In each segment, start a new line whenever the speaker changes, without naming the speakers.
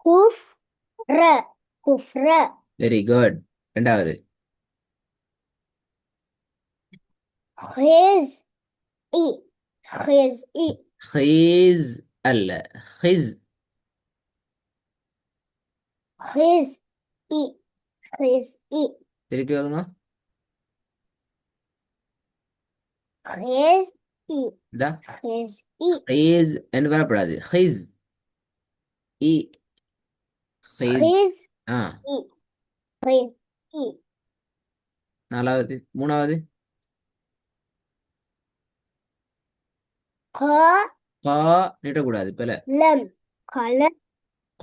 குஃப்ர குஃப்ர
very good. ரெண்டாவது.
His இ his இ
he's அல்ல, his.
His இ his இ
திருப்பி வருங்க.
ஹிஸ் இ
இதா
ஹிஸ் இ
ஹீஸ் என்று வரப்படாது. ஹிஸ் இ ஹிஸ்.
ஹிஸ்
ஆ.
இ ஹிஸ் இ
நாலாவது. மூணாவது.
க
கா நீட்டக்கூடாது பில.
லம் கல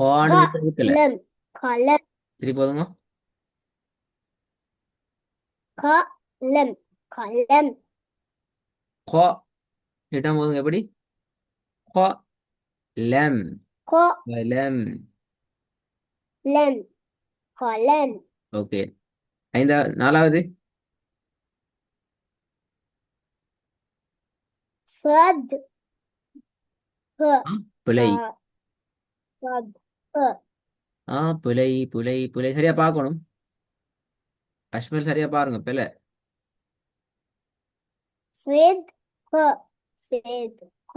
கான்னு
க
நீட்டது பில.
லம் கல
திருப்பி வருங்க.
க லம் கலம்
கா நீட்டம் போதுங்க. எப்படி? கா லம்.
க
லம்.
லம் கலம்
ஓகே. நாலாவது.
ஃபத் ஃப
ஆ, பிழை.
ஃபத் ஃப
ஆ, புலை புலை புலை சரியா பார்க்கணும். அஷ்மல் சரியா பாருங்க பில.
சித் ஃப சித் ஃப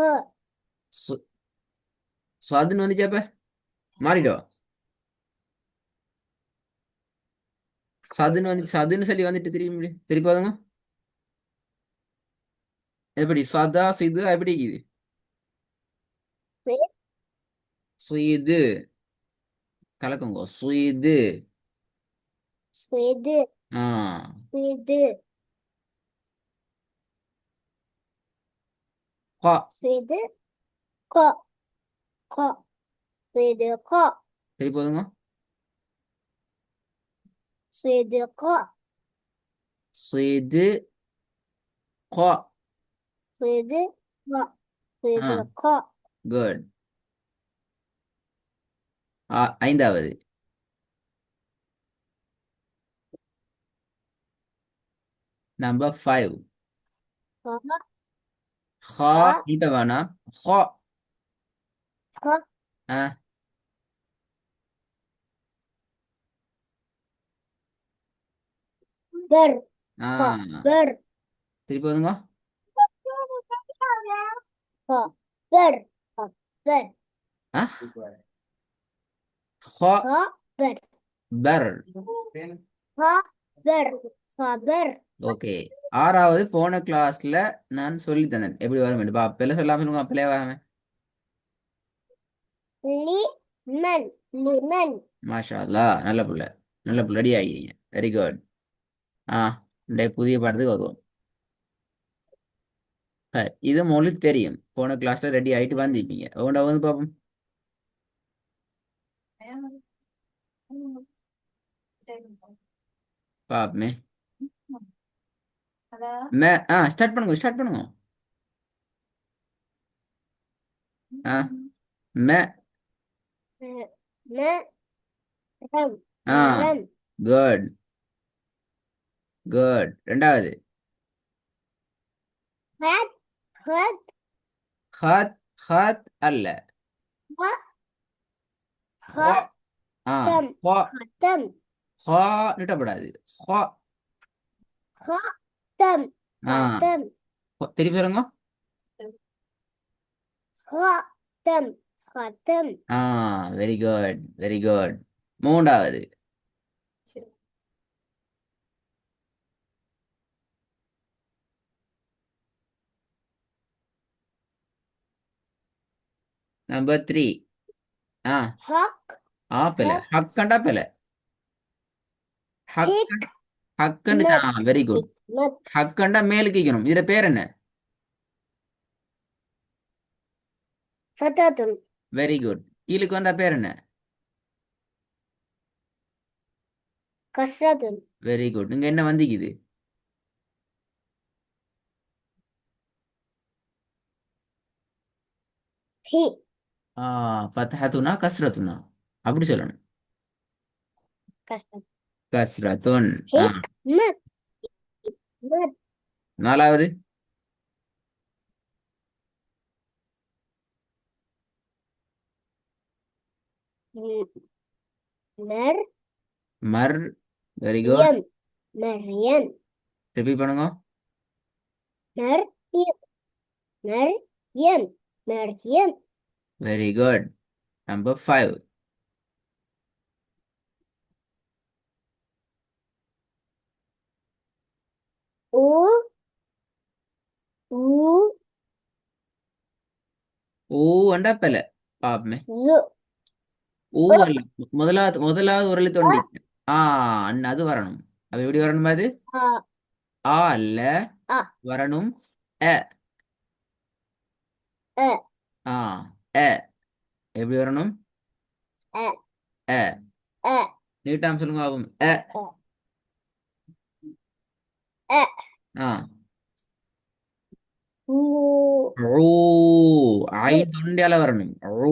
சு- சுவாதுன்னு வந்துச்சு அப்ப மாறிடும். சதுன்னு வந்து சதுன்னு சொல்லி வந்துட்டு திரும்பி திருப்பி வாங்க. எப்படி சதா சிது எப்படி இருக்குது?
சித்
சுயிது. கலக்குங்க. சுயிது.
சிது
ஆ.
சிது
கா.
சிது க க சிது க
திருப்பி வாங்க.
சிது க
சுயிது கா.
சிது க
ஆ,
சிது க
குட். ஐந்தாவது. நம்பர் 5.
க
ஹா
க
நீட்ட வேணாம். ஹா.
க
ஆ.
பர்
ஆ.
க பர்
திருப்பி வந்துங்க.
க பர் க பர்
ஆ. ஹா
க பர்
பர்.
க பர் கபர்
ஓகே. ஆறாவது போன கிளாஸ்ல நான் சொல்லி தந்தேன் எப்படி வரும். பா அப்பெல்லாம் சொல்லாம சொல்லுங்க, அப்பலே வராம.
லிமன் லிமன்
மாஷா அல்லா, நல்ல புள்ள. நல்ல புள்ள, ரெடி ஆகிட்டீங்க. Very good. ஆ, புதிய பாடத்துக்கு வருவோம். இது உங்களுக்கு தெரியும், போன கிளாஸ்ல ரெடி ஆயிட்டு வந்திருப்பீங்க. உங்கள்கிட்ட வந்து பார்ப்போம். பாப்பமே. ஸ்டார்ட் பண்ணுங்க, ஸ்டார்ட் பண்ணுங்க. ஆ. மே.
மரம்
ஆ,
மரம்
குட். குட். ரெண்டாவது.
ஹத் ஹத்
ஹத். ஹத் அல்ல. ஹா. ஆ.
ஹத்தம்
ஹா.
ஹத்தம்
ஹா நீட்டப்படாது. ஹா.
ஹத்தம்
ஆ.
ஹத்தம்
திருப்பி வருங்க.
ஹத்தம் ஹத்தம்
ஆ, வெரி குட், வெரி குட். மூன்றாவது. நம்பர் 3. ஆ.
ஹக்
ஆப்பிள
ஹக்
ஹக்கண்டா பில. ஹக்.
ஹிக்
ஹக்கண்டு.
நத்
வெரி குட்.
ஹிக் நத்
ஹக்கண்டா மேலுக்கு வைக்கணும். இதுல பேர் என்ன?
ஃபததுன்
வெரி குட். கீழுக்கு வந்தா பேர் என்ன?
கஸ்ரதுன்
வெரி குட். இங்க என்ன வந்திக்குது?
ஹி
ஆ, ஃபத்ஹத்துனா கஸ்ரத்துனா அப்படி சொல்லணும்.
கஸ்ரத்
கஸ்ரத்துன். ஆ.
ஹிக் நத் நத்
நாலாவது.
மர்
மர். Very good.
எம் மரியம்
ரிப்பீட் பண்ணுங்க.
மர் எம் மரியம் மரியம்
வெரி குட். நம்பர் 5.
ஊ ஊ
ஊ அண்டா பெல. பாப்பமே.
ஜு
ஊ அல்ல. முதலாவது ஒரு எழுத்து ஒண்டி. ஆ, அண்ணா அது வரணும். அது எப்படி வரணும் அது?
ஆ
ஆ அல்ல.
ஆ
வரணும். அ.
அ
ஆ. அ. எப்படி வரணும்?
அ
அ.
அ
நீட்டாம் சொல்லுங்க ஆகும். அ.
அ அ
ஆ.
ஊ
ரூ. ஆயின் தொண்டையால வரணும். ரூ.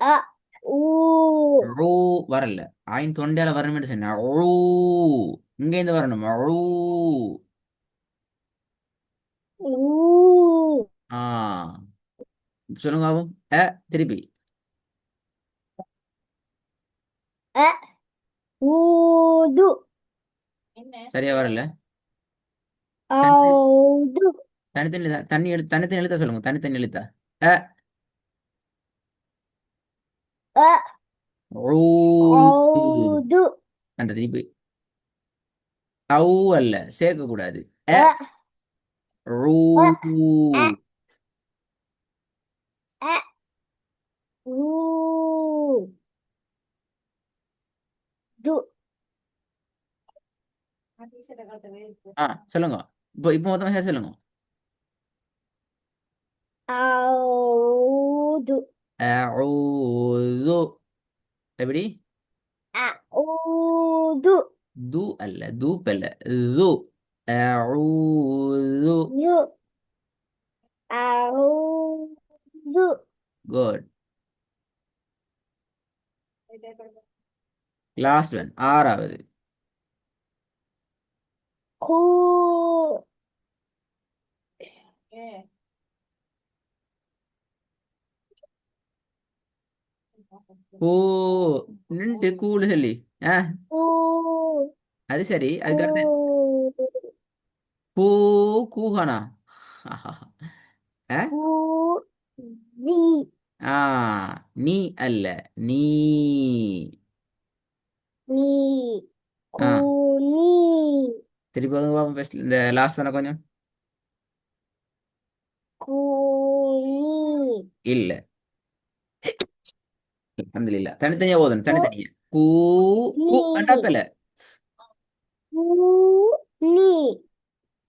அ ஊ
ரூ வரல. ஆயின் தொண்டையால வரணும் சொன்ன. ரூ. இங்க இருந்து வரணும். ரூ.
ஊ
ஆ. சொல்லுங்க ஆகும். அ. திருப்பி.
அ ஊது
சரியா வரல. தனி
ஔது
தனித்தனி தனித்தனி எழுத்தா சொல்லுங்க. தனித்தனி எழுத்தா. அ.
அ
ஊது.
ஔது
அந்த திருப்பி. ஔ அல்ல. சேர்க்க கூடாது. அ.
அ
ரூ.
அ அ அ ஊ து
ஆ, சொல்லுங்க. இப்போ மொத்தமா சேர்த்து சொல்லுங்க.
ஔது
அஊது. எப்படி?
அஊது
து அல்ல. தூப் அல்ல. து. அஊது.
யு ஔது
குட். Last one. 6வது.
கூ
கூ. நின்று கூடு சொல்லி. ஆ,
கூ
அது சரி.
கூ
அதுக்கடுத்து கூ. கூஹானா. ஆ.
கூ வி
ஆ, நீ அல்ல. நீ.
நீ
ஆ,
கூனி
திருப்பி வந்து பாப்போம். first இந்த லாஸ்ட் பண்ண கொஞ்சம்.
கூனி
இல்ல. அல்ஹம்துலில்லாஹ். தனித்தனியா ஓதணும்.
கூ
தனித்தனியா. கூ. கூ
நீ
அண்டாப்பல.
கூனி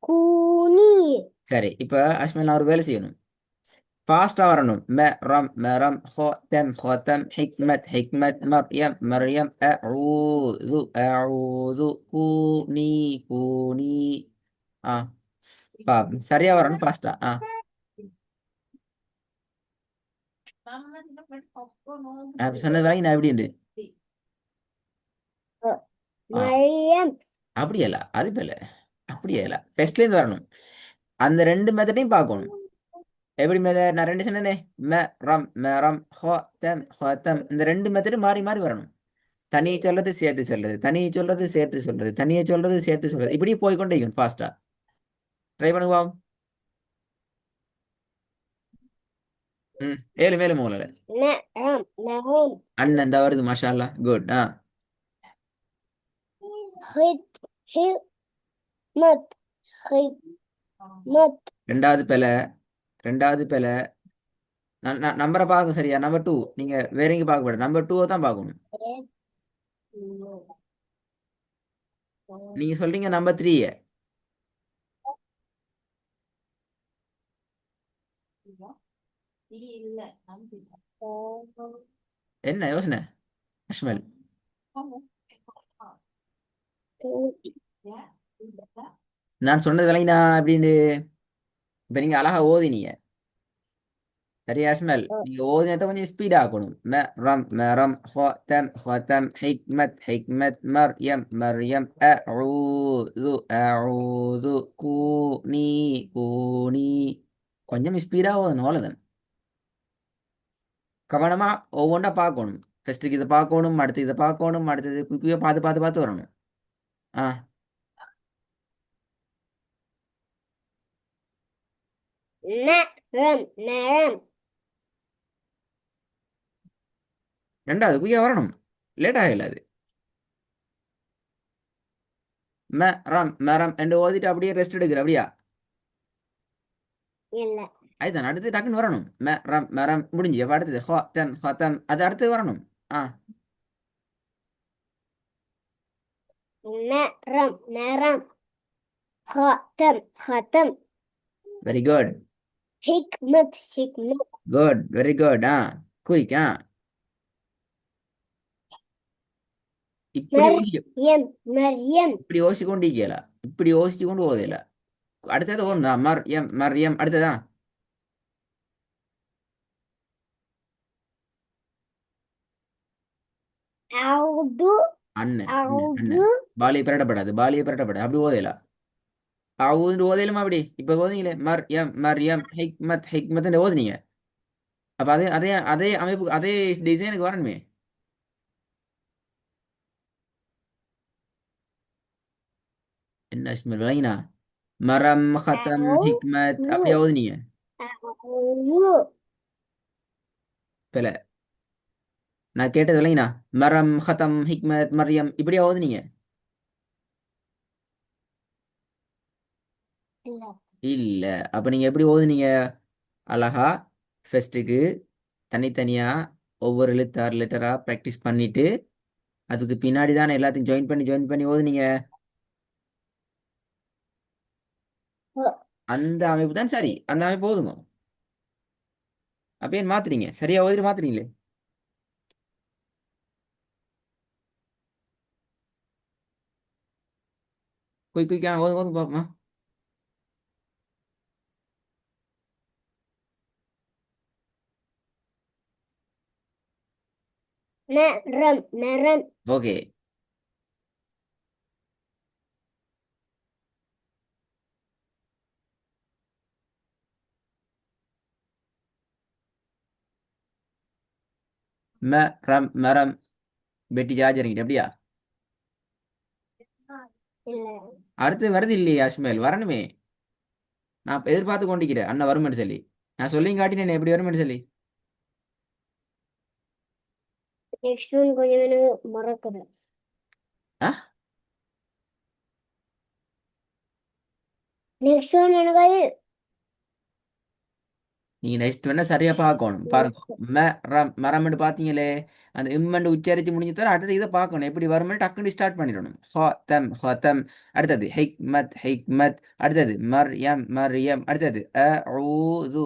கூனி
சரி. இப்ப அஸ்மல் நான் ஒரு வேலை செய்யணும். ஃபாஸ்டா வரணும். ரம் மரம் ஹோத்தம் ஹோத்தம் ஹிக்மத் ஹிக்மத் மர்யம் மர்யம் அஊது அஊது கூனி கூனி. ஆ, பா, சரியா வரணும். ஃபாஸ்டா. ஆ. நான் சொன்னது வரைக்கும் நான் எப்படி உண்டு? ஆ,
மரியம்
அப்படியல்ல. அது போல. அப்படியே இல்ல. ஃபர்ஸ்ட்லேருந்து வரணும். அந்த ரெண்டு மெத்தடையும் பார்க்கணும். எப்படி மெத்தட்? நான் ரெண்டு சொன்னேனே. ரம் மரம் ஹோத்தம் ஹோத்தம். இந்த ரெண்டு மெத்தடும் மாறி மாறி வரணும். தனியை சொல்றது சேர்த்து சொல்றது, தனியை சொல்றது சேர்த்து சொல்றது, தனியை சொல்றது சேர்த்து சொல்றது, இப்படி போய்க்கொண்டே இருக்கும் ஃபாஸ்டா. ட்ரை பண்ணுவா. ம். ஏழு மேலும் மூலையில.
நரம் நரம்
அண்ணன் இந்த வருது. மாஷா அல்லாஹ். குட். ஆ.
ஹித் ஹிமத் ஹிமத்
ரெண்டாவது பெல. ரெண்டாவது பெல. நம்பரை பார்க்க சரியா. நம்பர் 2. நீங்க வேற எங்கேயும் பார்க்க கூடாது. நம்பர் 2 தான் பார்க்கணும். நீங்க சொல்றீங்க நம்பர் 3. என்ன யோசனை அஷ்மல்? நான் சொன்னது விளங்கினா அப்படின்னு. இப்ப நீங்க அழகா ஓதினீங்க. சரியா அஷ்மல்? நீங்க ஓதினத்தை கொஞ்சம் ஸ்பீட் ஆக்கணும். ரம் ஹோத்தம் ஹோத்தம் ஹிக்மத் ஹிக்மத் மர்யம் மர்யம் அஊது அஊது கூனி கூனி. கொஞ்சம் ஸ்பீடா ஓதணும். அவ்வளவுதான். கவனமா ஒவ்வொன்றா பார்க்கணும். ஃபர்ஸ்ட்டுக்கு இதை பார்க்கணும், அடுத்து இதை பார்க்கணும், அடுத்தது குயிக்காக பார்த்து பார்த்து பார்த்து வரணும். ஆ,
نعم نعم
ரெண்டாவது குயிக்காக வரணும். லேட் ஆகல அது. ரம் மரம் என்று ஓதிட்டு அப்படியே ரெஸ்ட் எடுக்கிற அப்படியா?
يلا
அதுதான் அடுத்து டக்குன்னு வரணும். ரம் மரம் முடிஞ்சு. அப்போ அடுத்தது ஹோத்தம் அது அடுத்து வரணும். ஆ,
نعم نعم ختم ختم
very good.
حكمة حكمة
good, very good. ஆ, குயிக். ஆ, இப்படி யோசிக்க
مريم مريم
இப்படி யோசிச்சு கொண்டு இருக்கல. இப்படி யோசிச்சு கொண்டு போதில்ல. அடுத்தது ஒன்றா மர் எம் அடுத்ததா?
أعوذ
அண்ணன் அண்ணன்
أعوذ
அண்ணன். பாலியை பிரட்டப்படாது, பாலியை பிரட்டப்படாது. அப்படி ஓதையில அவுன்னு ஓதையிலுமா? அப்படி இப்போ ஓதுனீங்களே மர் எம் ஹிக்மத் ஓதுனீங்க. அப்போ அதே அதே அதே அமைப்பு அதே டிசைனுக்கு வரணுமே. என்ன இஸ்மாயில் விளங்கினா? மரம் ஹத்தம் ஹிக்மத்
أعوذ
அப்படியே ஓதுனீங்க.
أعوذ
பில நான் கேட்டது விளங்கினா? மரம் ஹத்தம் ஹிக்மத் மரியம் இப்படியா ஓதுனீங்க?
لا
இல்ல. அப்ப நீங்க எப்படி ஓதுனீங்க? அழகா ஃபர்ஸ்ட்டுக்கு தனித்தனியா ஒவ்வொரு எழுத்தாறு லெட்டரா ப்ராக்டிஸ் பண்ணிட்டு அதுக்கு பின்னாடி தானே எல்லாத்தையும் ஜாயின் பண்ணி ஓதுனீங்க. அந்த அமைப்பு தான் சரி. அந்த அமைப்பு ஓதுங்க. அப்ப ஏன் மாத்துறீங்க? சரியா ஓதிட்டு மாத்துறீங்களே. குயிக்கா ஓதுங்க ஓதுங்க பாப்போமா.
نعم نعم
ஓகே. மரம் வெட்டி ஜாஜரிங்கிட்ட அப்படியா?
لا
அடுத்து வருது இல்லையே அஷ்மேல் வரணுமே. நான் எதிர்பார்த்து கொண்டிருக்கிறேன் அண்ணன் வருமென்னு சொல்லி. நான் சொல்லியும் காட்டினேன் எப்படி வருமென்னு சொல்லி.
next one கொஞ்சம் எனக்கு மறக்கிறேன்
ஆ,
next one எனக்கு அது
நீங்க நெக்ஸ்ட் வேணா சரியா பார்க்கணும் பாருங்க. மரம்னு பார்த்தீங்களே, அந்த இம்மண்டு உச்சரித்து முடிஞ்சு தர அடுத்து இதை பார்க்கணும் எப்படி வரும்னு டக்குன்னு ஸ்டார்ட் பண்ணிடணும். ஹோத்தம் அடுத்தது ஹிக்மத் அடுத்தது மர்யம் அடுத்தது அஊது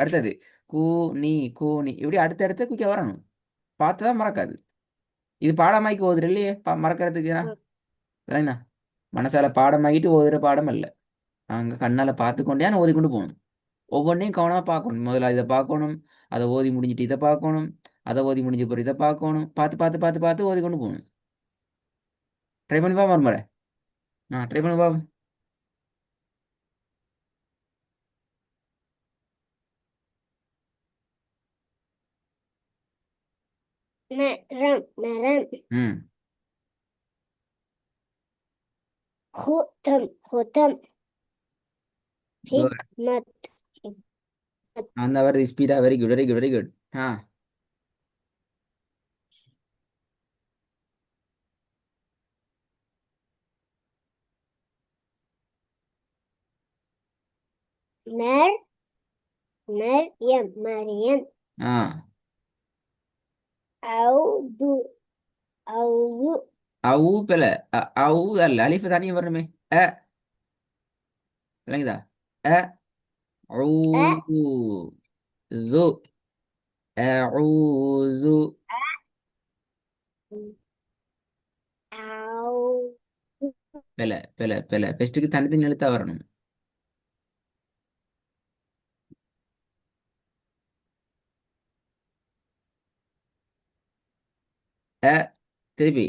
அடுத்தது கூனி கூனி இப்படி அடுத்தடுத்து குயிக்க வரணும். பார்த்து தான் மறக்காது. இது பாடமாக்கி ஓதுற இல்லையே மறக்கிறதுக்கு இல்லைண்ணா. மனசால பாடமாக்கிட்டு ஓதுற பாடம் அல்ல. நாங்கள் கண்ணால் பார்த்து கொண்டே ஓதிக்கொண்டு போகணும். ஒவ்வொன்றையும் கவனமாக பார்க்கணும். முதல்ல இதை பார்க்கணும், அதை ஓதி முடிஞ்சிட்டு இதை பார்க்கணும், அதை ஓதி முடிஞ்ச பிறகு இதை பார்க்கணும். பார்த்து பார்த்து பார்த்து பார்த்து ஓதி கொண்டு போகணும். ட்ரை பண்ணி பா மறுமுறை. ட்ரை பண்ணி பா.
نعم نعم
ம்,
ختم ختم
குட்.
حكمة
அந்த வருது ஸ்பீடா. Very good very good very good. ஆ,
مر مريم مريم
ஆ,
أعوذ أعوذ
அவு பில அவு அல்ல அலிஃபு தனியாக வரணுமே. அ விளங்குதா? அ ஊது அஊது
أعوذ
பில பெஸ்ட்டுக்கு தனித்தனி எழுத்தா வரணும். அ திருப்பி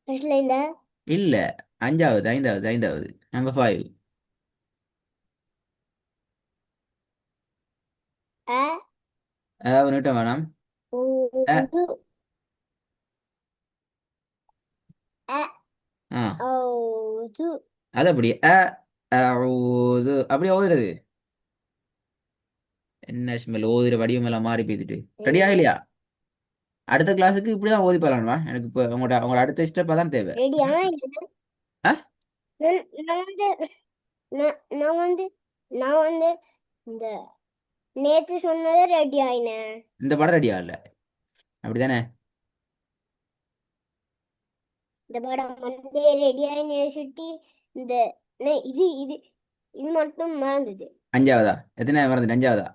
إيش ليندا
இல்ல. ஐந்தாவது நம்பர் 5.
அ
நீட்டம் வேணாம். அ
ஊது அ
ஆ
ஔது
அது அப்படி அஊது அப்படி ஓதுறது. என்ன ஸ்மெல் ஓதுற வடிவம் எல்லாம் மாறி போய்த்துட்டு. ரெடியா இல்லையா? அடுத்த கிளாஸுக்கு இப்படிதான் ஓதி போலாமா? எனக்கு இப்போ உங்களோட அடுத்த ஸ்டெப் தான் தேவை.
ரெடி ஆனா
ஆ
நான் வந்து நான் நான் வந்து நான் வந்து இந்த நேத்து சொன்னதே ரெடி ஆயினேன்.
இந்த படம் ரெடியா இல்ல அப்படிதானே?
இந்த படம் வந்து ரெடி ஆயினேன் சுட்டி. இந்த இது இது இது மட்டும் மறந்தது.
அஞ்சாவதா? எத்தனை மறந்துட்டு? அஞ்சாவதா?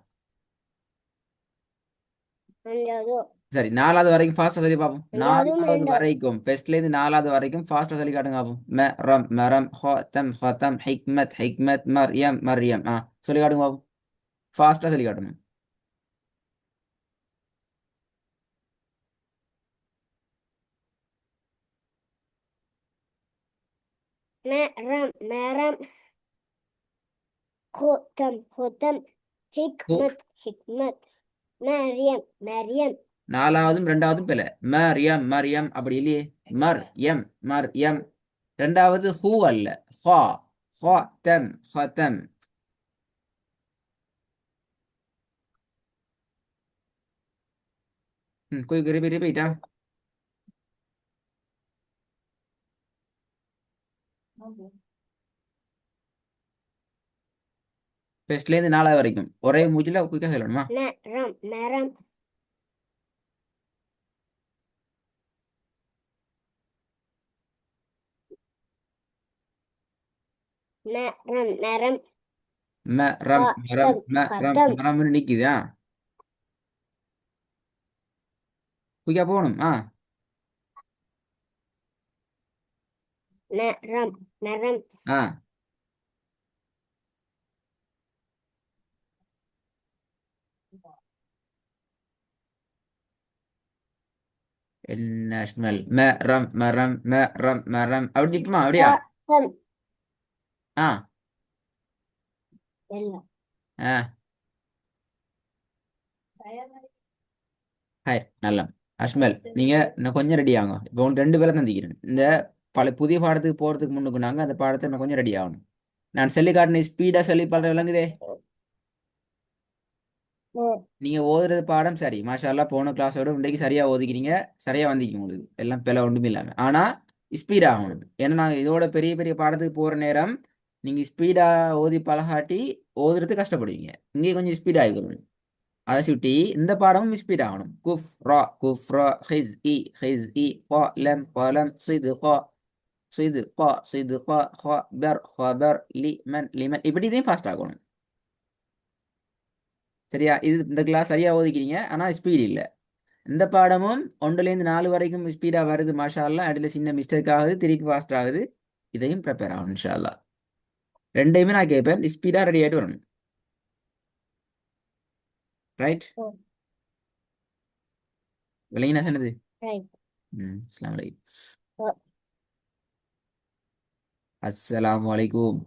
அஞ்சாவது
சரி, நாலாவது வரைக்கும் ஃபாஸ்டா சொல்லி பார்ப்போம்.
அஞ்சாவதும்
நாலாவது
ரெண்டாவது.
வரைக்கும் ஃபர்ஸ்ட்ல இருந்து நாலாவது வரைக்கும் ஃபாஸ்டா சொல்லி காட்டுங்க பார்ப்போம். மரம் மரம் ஹாத்தம் ஹாத்தம் ஹிக்மத் ஹிக்மத் மர்யம் மர்யம். சொல்லி காட்டுங்க பார்ப்போம். ஃபாஸ்டா சொல்லி காட்டணும்.
மரம் மரம் خوتم خوتم
ஹூ
حكمت حكمت مريم مريم
நாலாவதும் ரெண்டாவதும் பிள்ளை. மர்யம் மர்யம் அப்படி இல்லையே. Maryam Maryam. ரெண்டாவது ஹூ அல்ல, ஹா. ஹாத்தம் ஹாத்தம். குயிக் ரிப்பீட் ரிப்பீட்டா. ஃபர்ஸ்ட்ல இருந்து நாலாவது வரைக்கும் ஒரே மூச்சில குயிக்கா சொல்லணுமா?
مرم مرم مرم مرم
மரம் மரம்
خاتم
மரம்
خاتم
மரம்னு நிக்குதா? குயிக்கா போகணும்.
مرم مرم
ஆ என்ன ஸ்மெல்? மரம் மரம் மரம் மரம் அப்படி நிக்குமா? அப்படியா?
خاتم
ஆ
يلا
ஆ ஹாய் நல்லா. அஷ்மல், நீங்க இன்னும் கொஞ்சம் ரெடி ஆகும். இப்போ உங்களுக்கு ரெண்டு பேரை தந்திக்கிறேன். இந்த புதிய பாடத்துக்கு போறதுக்கு முன்னுக்கு நாங்க அந்த பாடத்தை இன்னும் கொஞ்சம் ரெடி ஆகணும். நான் சொல்லி காட்டின ஸ்பீடா சொல்லி பண்ற விளங்குதே. நீங்க ஓதுறது பாடம் சரி, மாஷா அல்லாஹ். போன கிளாஸோட இன்றைக்கு சரியா ஓதிக்கிறீங்க. சரியா வந்திக்கு உங்களுக்கு எல்லாம் பிழை ஒன்றுமே இல்லாம. ஆனா ஸ்பீட் ஆகணும். ஏன்னா நாங்க இதோட பெரிய பெரிய பாடத்துக்கு போற நேரம் நீங்க ஸ்பீடா ஓதி பழகாட்டி ஓதுறது கஷ்டப்படுவீங்க. இங்கே கொஞ்சம் ஸ்பீட் ஆகிக்கணும். அதை சுட்டி இந்த பாடமும் ஸ்பீட் ஆகணும். குஃப் ரா ஹிஸ் இ லம் லம் சிது சிது சிது பர் லிமன் லிமன் இப்படி இதையும் ஃபாஸ்ட் ஆகணும். சரியா? இது இந்த கிளாஸ் சரியா ஓதிக்கிறீங்க, ஆனா ஸ்பீட் இல்லை. இந்த பாடமும் ஒன்றுலேருந்து நாலு வரைக்கும் ஸ்பீடா வருது மாஷா அல்லாஹ். அடியில் சின்ன மிஸ்டேக் ஆகுது, திருப்பி ஃபாஸ்ட் ஆகுது. இதையும் ப்ரிப்பேர் ஆகணும் இன்ஷா அல்லாஹ். ரெண்டையுமே நான் கேட்பேன். ஸ்பீடா ரெடி ஆகிட்டு வரணும். ரைட்? விளங்கினா சொன்னது.
right
அஸ்ஸலாமு அலைக்கும். அஸ்ஸலாமு அலைக்கும்.